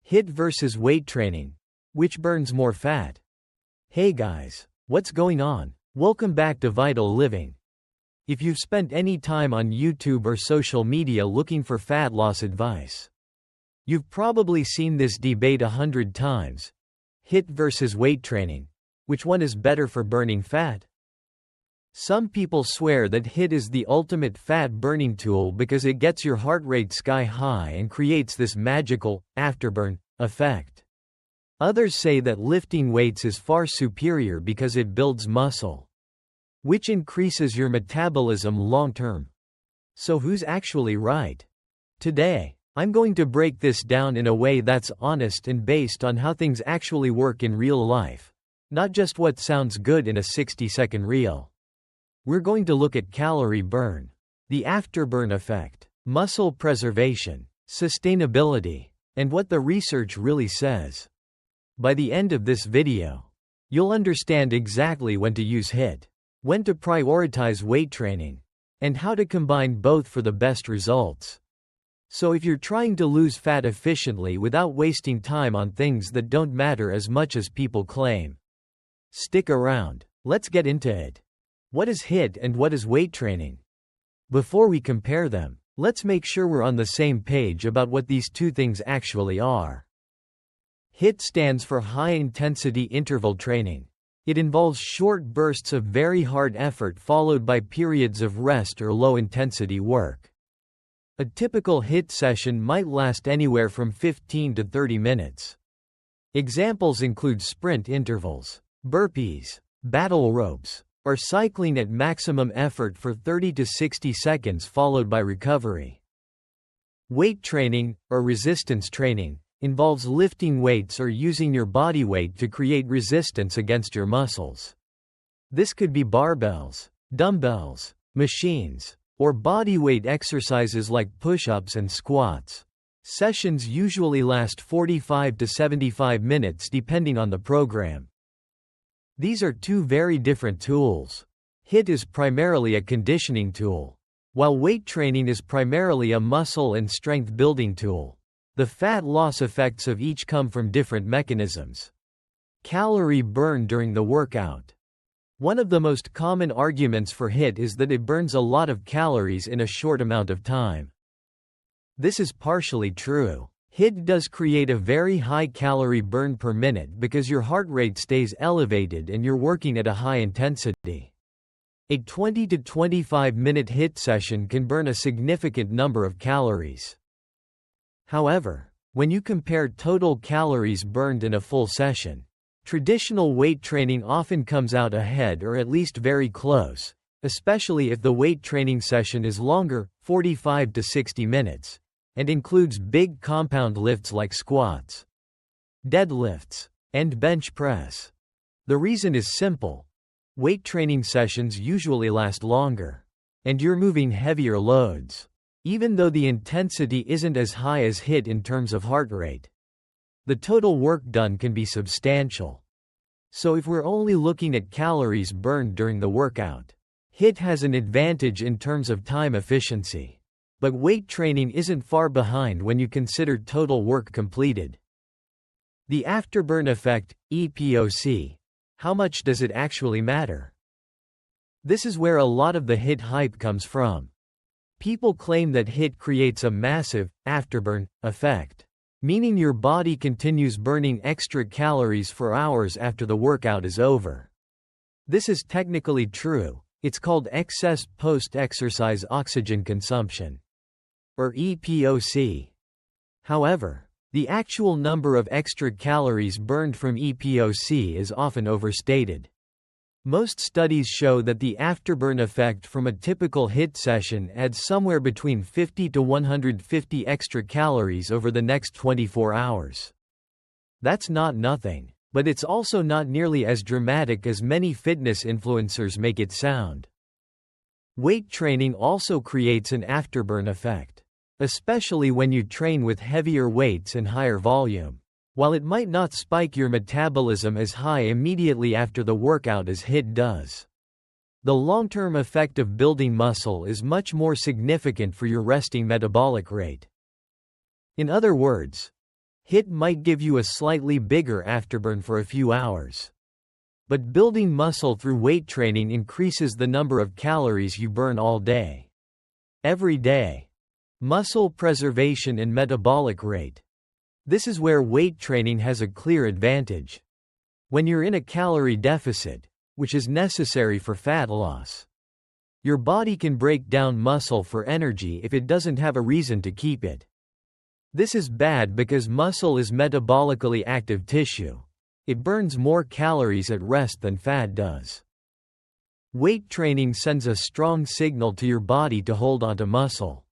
HIIT versus weight training. Which burns more fat? Hey guys, what's going on? Welcome back to Vital Living. If you've spent any time on YouTube or social media looking for fat loss advice, you've probably seen this debate 100 times. HIIT versus weight training. Which one is better for burning fat? Some people swear that HIIT is the ultimate fat burning tool because it gets your heart rate sky high and creates this magical afterburn effect. Others say that lifting weights is far superior because it builds muscle, which increases your metabolism long term. So who's actually right? Today, I'm going to break this down in a way that's honest and based on how things actually work in real life, not just what sounds good in a 60-second reel. We're going to look at calorie burn, the afterburn effect, muscle preservation, sustainability, and what the research really says. By the end of this video, you'll understand exactly when to use HIIT, when to prioritize weight training, and how to combine both for the best results. So if you're trying to lose fat efficiently without wasting time on things that don't matter as much as people claim, stick around. Let's get into it. What is HIIT and what is weight training? Before we compare them, let's make sure we're on the same page about what these two things actually are. HIIT stands for High Intensity Interval Training. It involves short bursts of very hard effort followed by periods of rest or low-intensity work. A typical HIIT session might last anywhere from 15 to 30 minutes. Examples include sprint intervals, burpees, battle ropes, or cycling at maximum effort for 30 to 60 seconds followed by recovery. Weight training, or resistance training, involves lifting weights or using your body weight to create resistance against your muscles. This could be barbells, dumbbells, machines, or bodyweight exercises like push-ups and squats. Sessions usually last 45 to 75 minutes depending on the program. These are two very different tools. HIIT is primarily a conditioning tool, while weight training is primarily a muscle and strength building tool. The fat loss effects of each come from different mechanisms. Calorie burn during the workout. One of the most common arguments for HIIT is that it burns a lot of calories in a short amount of time. This is partially true. HIIT does create a very high calorie burn per minute because your heart rate stays elevated and you're working at a high intensity. A 20 to 25 minute HIIT session can burn a significant number of calories. However, when you compare total calories burned in a full session, traditional weight training often comes out ahead or at least very close, especially if the weight training session is longer, 45 to 60 minutes. And includes big compound lifts like squats, deadlifts, and bench press. The reason is simple. Weight training sessions usually last longer, and you're moving heavier loads, even though the intensity isn't as high as HIIT in terms of heart rate. The total work done can be substantial. So if we're only looking at calories burned during the workout, HIIT has an advantage in terms of time efficiency. But weight training isn't far behind when you consider total work completed. The afterburn effect, EPOC. How much does it actually matter? This is where a lot of the HIIT hype comes from. People claim that HIIT creates a massive afterburn effect, meaning your body continues burning extra calories for hours after the workout is over. This is technically true. It's called excess post-exercise oxygen consumption, or EPOC. However, the actual number of extra calories burned from EPOC is often overstated. Most studies show that the afterburn effect from a typical HIIT session adds somewhere between 50 to 150 extra calories over the next 24 hours. That's not nothing, but it's also not nearly as dramatic as many fitness influencers make it sound. Weight training also creates an afterburn effect, especially when you train with heavier weights and higher volume. While it might not spike your metabolism as high immediately after the workout as HIIT does, the long-term effect of building muscle is much more significant for your resting metabolic rate. In other words, HIIT might give you a slightly bigger afterburn for a few hours. But building muscle through weight training increases the number of calories you burn all day. Every day. Muscle preservation and metabolic rate. This is where weight training has a clear advantage. When you're in a calorie deficit, which is necessary for fat loss, your body can break down muscle for energy if it doesn't have a reason to keep it. This is bad because muscle is metabolically active tissue. It burns more calories at rest than fat does. Weight training sends a strong signal to your body to hold onto muscle.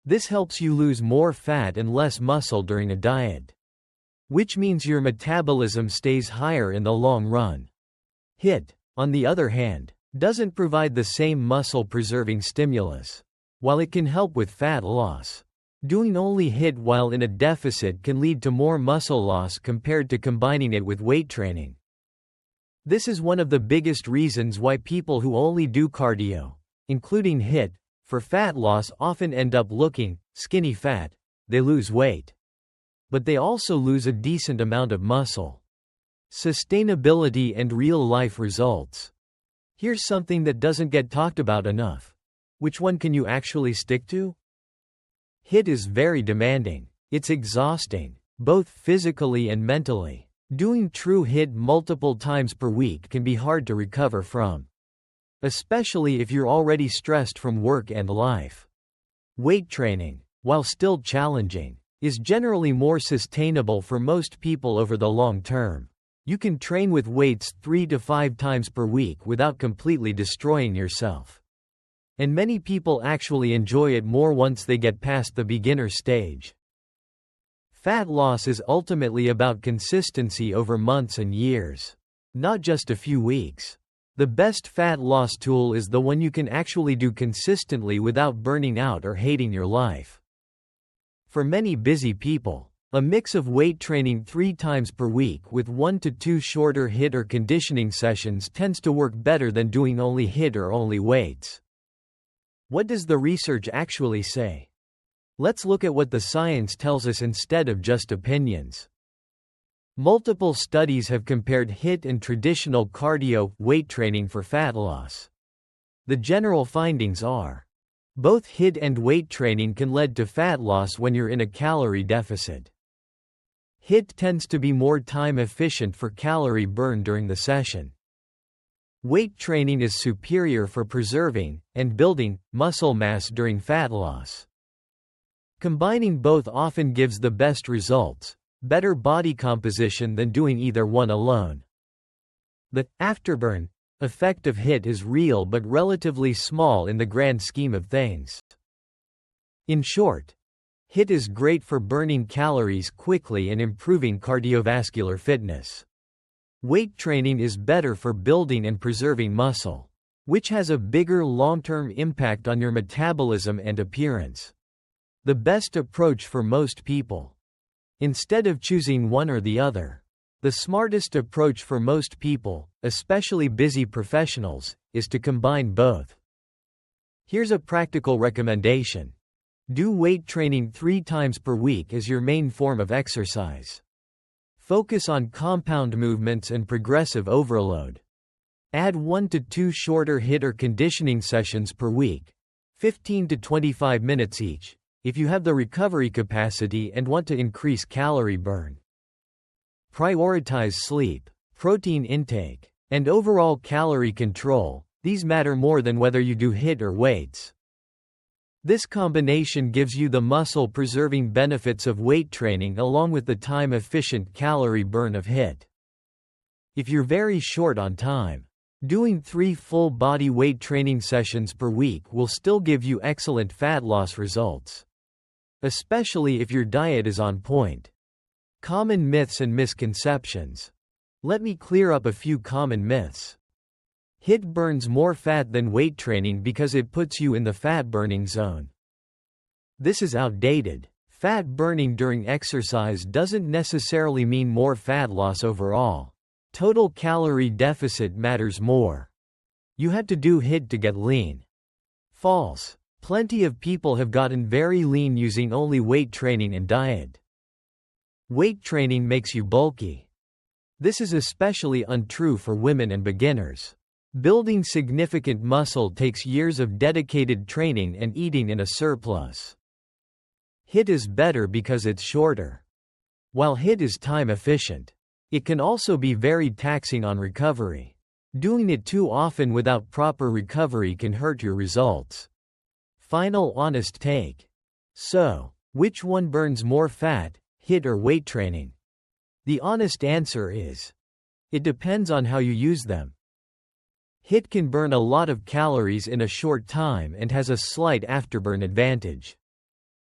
This helps you lose more fat and less muscle during a diet, which means your metabolism stays higher in the long run. HIIT, on the other hand, doesn't provide the same muscle-preserving stimulus. While it can help with fat loss, doing only HIIT while in a deficit can lead to more muscle loss compared to combining it with weight training. This is one of the biggest reasons why people who only do cardio, including HIIT, for fat loss often end up looking skinny fat. They lose weight, but they also lose a decent amount of muscle. Sustainability and real-life results. Here's something that doesn't get talked about enough. Which one can you actually stick to? HIIT is very demanding. It's exhausting, both physically and mentally. Doing true HIIT multiple times per week can be hard to recover from, especially if you're already stressed from work and life. Weight training, while still challenging, is generally more sustainable for most people over the long term. You can train with weights 3 to 5 times per week without completely destroying yourself. And many people actually enjoy it more once they get past the beginner stage. Fat loss is ultimately about consistency over months and years, not just a few weeks. The best fat loss tool is the one you can actually do consistently without burning out or hating your life. For many busy people, a mix of weight training 3 times per week with 1 to 2 shorter HIIT or conditioning sessions tends to work better than doing only HIIT or only weights. What does the research actually say? Let's look at what the science tells us instead of just opinions. Multiple studies have compared HIIT and traditional cardio weight training for fat loss. The general findings are: both HIIT and weight training can lead to fat loss when you're in a calorie deficit. HIIT tends to be more time efficient for calorie burn during the session. Weight training is superior for preserving and building muscle mass during fat loss. Combining both often gives the best results, better body composition than doing either one alone. The afterburn effect of HIIT is real but relatively small in the grand scheme of things. In short, HIIT is great for burning calories quickly and improving cardiovascular fitness. Weight training is better for building and preserving muscle, which has a bigger long-term impact on your metabolism and appearance. The best approach for most people. Instead of choosing one or the other, the smartest approach for most people, especially busy professionals, is to combine both. Here's a practical recommendation. Do weight training 3 times per week as your main form of exercise. Focus on compound movements and progressive overload. Add 1 to 2 shorter HIIT or conditioning sessions per week, 15 to 25 minutes each, if you have the recovery capacity and want to increase calorie burn. Prioritize sleep, protein intake, and overall calorie control. These matter more than whether you do HIIT or weights. This combination gives you the muscle-preserving benefits of weight training along with the time-efficient calorie burn of HIIT. If you're very short on time, doing 3 full-body weight training sessions per week will still give you excellent fat loss results, especially if your diet is on point. Common myths and misconceptions. Let me clear up a few common myths. HIIT burns more fat than weight training because it puts you in the fat-burning zone. This is outdated. Fat burning during exercise doesn't necessarily mean more fat loss overall. Total calorie deficit matters more. You had to do HIIT to get lean. False. Plenty of people have gotten very lean using only weight training and diet. Weight training makes you bulky. This is especially untrue for women and beginners. Building significant muscle takes years of dedicated training and eating in a surplus. HIIT is better because it's shorter. While HIIT is time efficient, it can also be very taxing on recovery. Doing it too often without proper recovery can hurt your results. Final honest take. So, which one burns more fat, HIIT or weight training? The honest answer is, it depends on how you use them. HIIT can burn a lot of calories in a short time and has a slight afterburn advantage.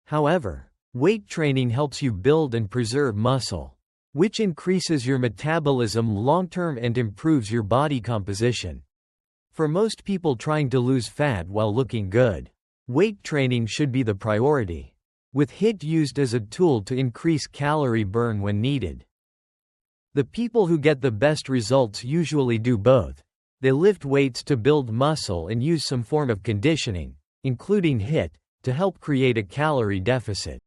However, weight training helps you build and preserve muscle, which increases your metabolism long-term and improves your body composition. For most people trying to lose fat while looking good, weight training should be the priority, with HIIT used as a tool to increase calorie burn when needed. The people who get the best results usually do both. They lift weights to build muscle and use some form of conditioning, including HIIT, to help create a calorie deficit.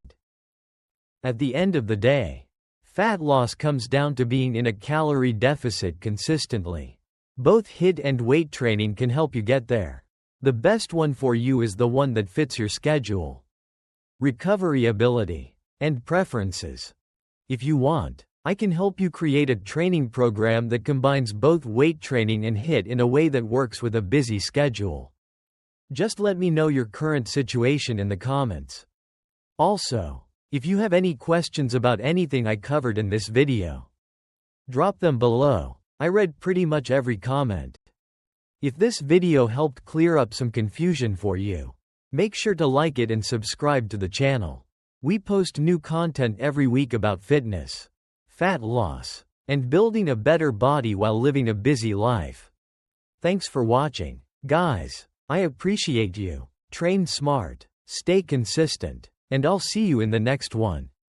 At the end of the day, fat loss comes down to being in a calorie deficit consistently. Both HIIT and weight training can help you get there. The best one for you is the one that fits your schedule, recovery ability, and preferences. If you want, I can help you create a training program that combines both weight training and HIIT in a way that works with a busy schedule. Just let me know your current situation in the comments. Also, if you have any questions about anything I covered in this video, drop them below. I read pretty much every comment. If this video helped clear up some confusion for you, make sure to like it and subscribe to the channel. We post new content every week about fitness, fat loss, and building a better body while living a busy life. Thanks for watching. Guys, I appreciate you. Train smart, stay consistent, and I'll see you in the next one.